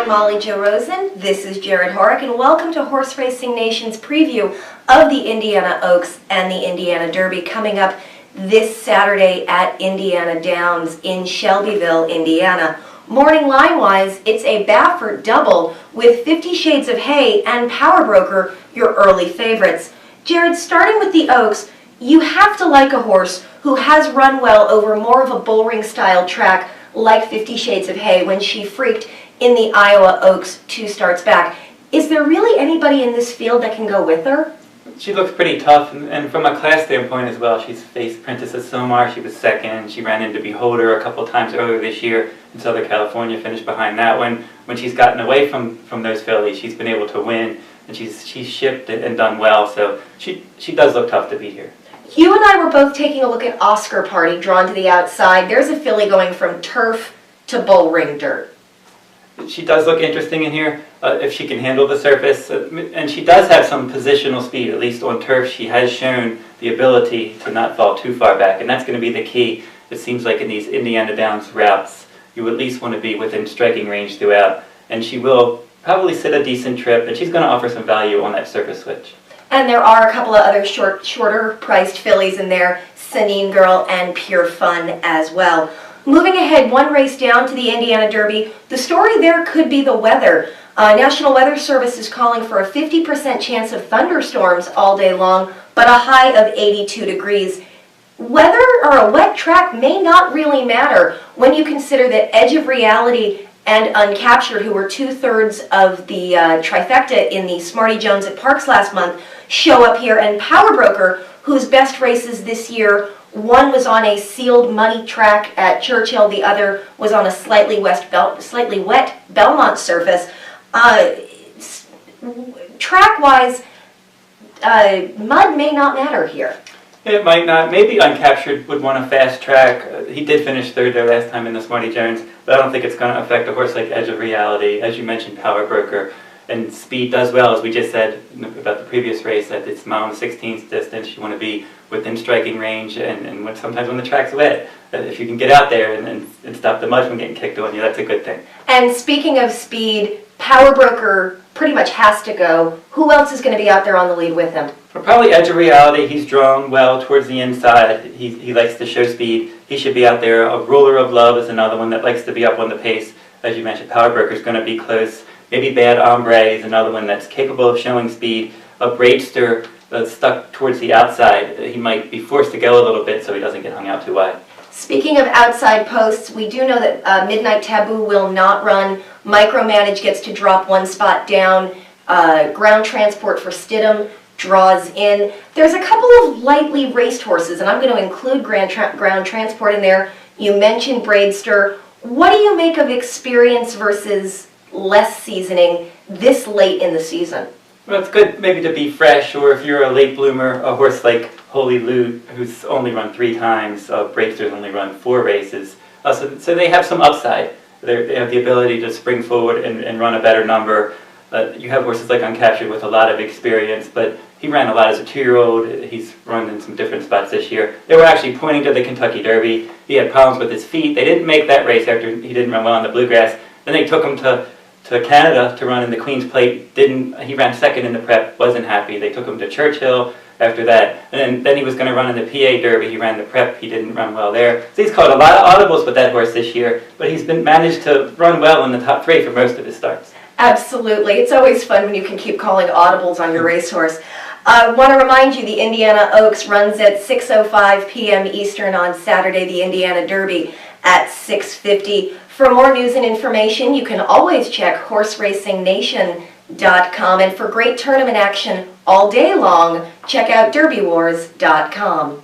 Molly Jo Rosen, this is Jared Horick, and welcome to Horse Racing Nation's preview of the Indiana Oaks and the Indiana Derby coming up this Saturday at Indiana Downs in Shelbyville, Indiana. Morning line-wise, it's a Baffert double with 50 Shades of Hay and Power Broker, your early favorites. Jared, starting with the Oaks, you have to like a horse who has run well over more of a bullring-style track like 50 Shades of Hay when she freaked in the Iowa Oaks 2 starts back. Is there really anybody in this field that can go with her? She looks pretty tough, and from a class standpoint as well. She's faced Princess Somar, she was second. She ran into Beholder a couple times earlier this year in Southern California, finished behind that one. When she's gotten away from those fillies, she's been able to win, and she's shipped and done well, so she does look tough to beat here. You and I were both taking a look at Oscar Party, drawn to the outside. There's a filly going from turf to bull ring dirt. She does look interesting in here, if she can handle the surface, and she does have some positional speed, at least on turf. She has shown the ability to not fall too far back, and that's going to be the key. It seems like in these Indiana Downs routes, you at least want to be within striking range throughout, and she will probably sit a decent trip, and she's going to offer some value on that surface switch. And there are a couple of other shorter priced fillies in there, Sanine Girl and Pure Fun as well. Moving ahead, one race down to the Indiana Derby, the story there could be the weather. National Weather Service is calling for a 50% chance of thunderstorms all day long, but a high of 82 degrees. Weather or a wet track may not really matter when you consider that Edge of Reality and Uncaptured, who were 2/3 of the trifecta in the Smarty Jones at Parks last month, show up here, and Power Broker, whose best races this year, one was on a sealed muddy track at Churchill, the other was on a slightly wet Belmont surface. Track-wise, mud may not matter here. It might not. Maybe Uncaptured would want a fast track. He did finish third there last time in the Smarty Jones, but I don't think it's going to affect a horse like Edge of Reality. As you mentioned, Power Broker. And speed does well, as we just said about the previous race, that it's mile and 16th distance. You want to be within striking range, and sometimes when the track's wet, if you can get out there and stop the mud from getting kicked on you, that's a good thing. And speaking of speed, Power Broker pretty much has to go. Who else is going to be out there on the lead with him? Well, probably Edge of Reality. He's drawn well towards the inside. He likes to show speed. He should be out there. A Ruler of Love is another one that likes to be up on the pace. As you mentioned, Power Broker is going to be close. Maybe Bad Hombre is another one that's capable of showing speed. A Bradester stuck towards the outside. He might be forced to go a little bit so he doesn't get hung out too wide. Speaking of outside posts, we do know that Midnight Taboo will not run. Micromanage gets to drop one spot down. Ground Transport for Stidham draws in. There's a couple of lightly raced horses, and I'm going to include Ground Transport in there. You mentioned Bradester. What do you make of experience versus less seasoning this late in the season? Well, it's good maybe to be fresh, or if you're a late bloomer, a horse like Holy Loot, who's only run 3 times, Bradester's only run 4 races. So they have some upside. They have the ability to spring forward and run a better number. You have horses like Uncaptured with a lot of experience, but he ran a lot as a 2-year-old. He's run in some different spots this year. They were actually pointing to the Kentucky Derby. He had problems with his feet. They didn't make that race after he didn't run well on the bluegrass. Then they took him to Canada to run in the Queen's Plate. He ran second in the prep, wasn't happy. They took him to Churchill after that. And then he was going to run in the PA Derby. He ran the prep. He didn't run well there. So he's caught a lot of audibles with that horse this year, but he's managed to run well in the top 3 for most of his starts. Absolutely. It's always fun when you can keep calling audibles on your racehorse. I want to remind you the Indiana Oaks runs at 6:05 p.m. Eastern on Saturday, the Indiana Derby at 6:50. For more news and information, you can always check horseracingnation.com, and for great tournament action all day long, check out derbywars.com.